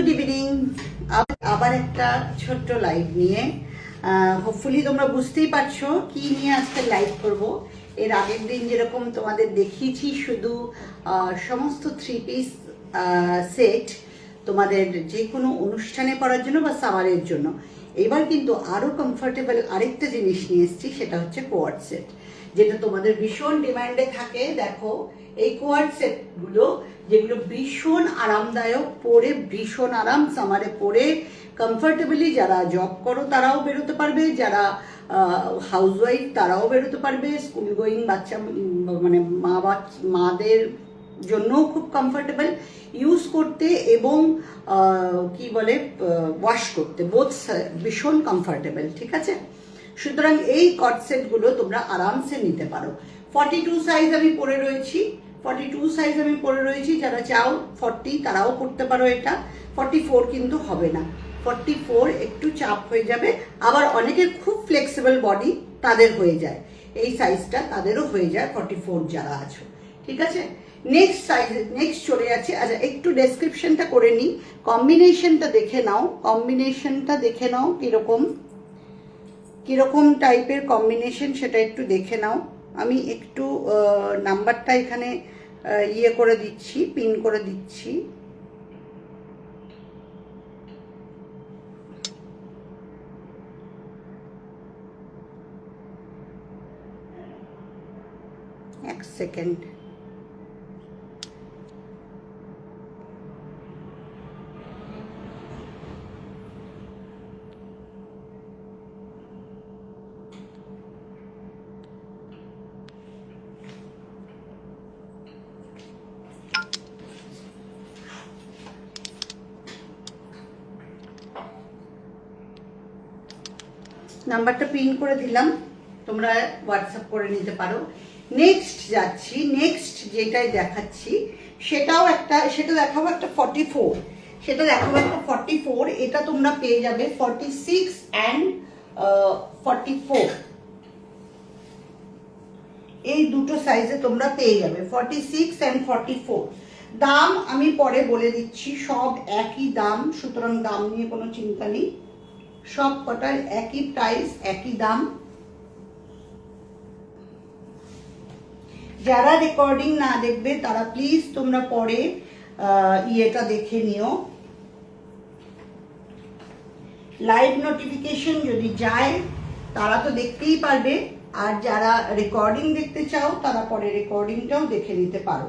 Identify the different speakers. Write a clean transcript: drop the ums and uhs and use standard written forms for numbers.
Speaker 1: Good evening. আবার একটা ছোট্ট লাইভ নিয়ে হোপফুলি তোমরা বুঝতেই পারছো কি নিয়ে আজকে লাইভ করব। এর আগের দিন যেরকম তোমাদের দেখিয়েছি শুধু সমস্ত 3 পিস সেট তোমাদের যে কোনো অনুষ্ঠানে পরার জন্য বা সামারের জন্য, এবার কিন্তু আরও কমফোর্টেবল আরেকটা জিনিস নিয়ে এসেছি, সেটা হচ্ছে কোয়ার্ড সেট, যেটা তোমাদের ভীষণ ডিমান্ডে থাকে। দেখো এই কোয়ার্ড সেটগুলো যেগুলো ভীষণ আরামদায়ক, পরে ভীষণ আরাম, সামারে পরে কমফোর্টেবলি যারা জব করো তারাও বেরোতে পারবে, যারা হাউসওয়াইফ তারাও বেরোতে পারবে, স্কুল গোয়িং বাচ্চা মানে মাদের জন্যও খুব কমফোর্টেবল ইউজ করতে, এবং কি বলে ওয়াশ করতে, বোথ ভীষণ কমফোর্টেবল। ঠিক আছে, সুতরাং এই কট সেটগুলো তোমরা আরামসে নিতে পারো। 42 সাইজ আমি পরে রয়েছি, 42 সাইজ আমি পরে রয়েছি। যারা চাও 40 তারাও করতে পারো এটা। 44 কিন্তু হবে না, 44 একটু চাপ হয়ে যাবে। আবার অনেকের খুব ফ্লেক্সিবল বডি, তাদের হয়ে যায় এই সাইজটা, তাদেরও হয়ে যায় 44 যারা আছো। ঠিক আছে, নেক্সট সাইজ, নেক্সট চলে যাচ্ছে। আচ্ছা, একটু ডেসক্রিপশনটা করে নিই, কম্বিনেশনটা দেখে নাও, কম্বিনেশনটা দেখে নাও কিরকম টাইপের কম্বিনেশন সেটা একটু দেখে নাও। আমি একটু নাম্বারটা এখানে ইয়ে করে দিচ্ছি, পিন করে দিচ্ছি। এক সেকেন্ড। নাম্বারটা পিন করে দিলাম, তোমরা হোয়াটসঅ্যাপ করে নিতে পারো। নেক্সট যাচ্ছি, নেক্সট যেটাই দেখাচ্ছি সেটাও একটা, সেটা দেখাবো একটা 44, সেটা দেখাবো একটা 44। এটা তোমরা পেয়ে যাবে 46 অ্যান্ড 44, এই দুটো সাইজে তোমরা পেয়ে যাবে 46 অ্যান্ড 44। দাম আমি পরে বলে দিচ্ছি, সব একই দাম, সুতরাং দাম নিয়ে কোনো চিন্তা নেই, সব কটার একই প্রাইস, একই দাম। যারা রেকর্ডিং না দেখবে তারা প্লিজ তোমরা পরে ইয়েটা দেখে নিও, লাইভ নোটিফিকেশন যদি যায় তারা তো দেখতেই পারবে, আর যারা রেকর্ডিং দেখতে চাও তারা পরে রেকর্ডিংটাও দেখে নিতে পারো।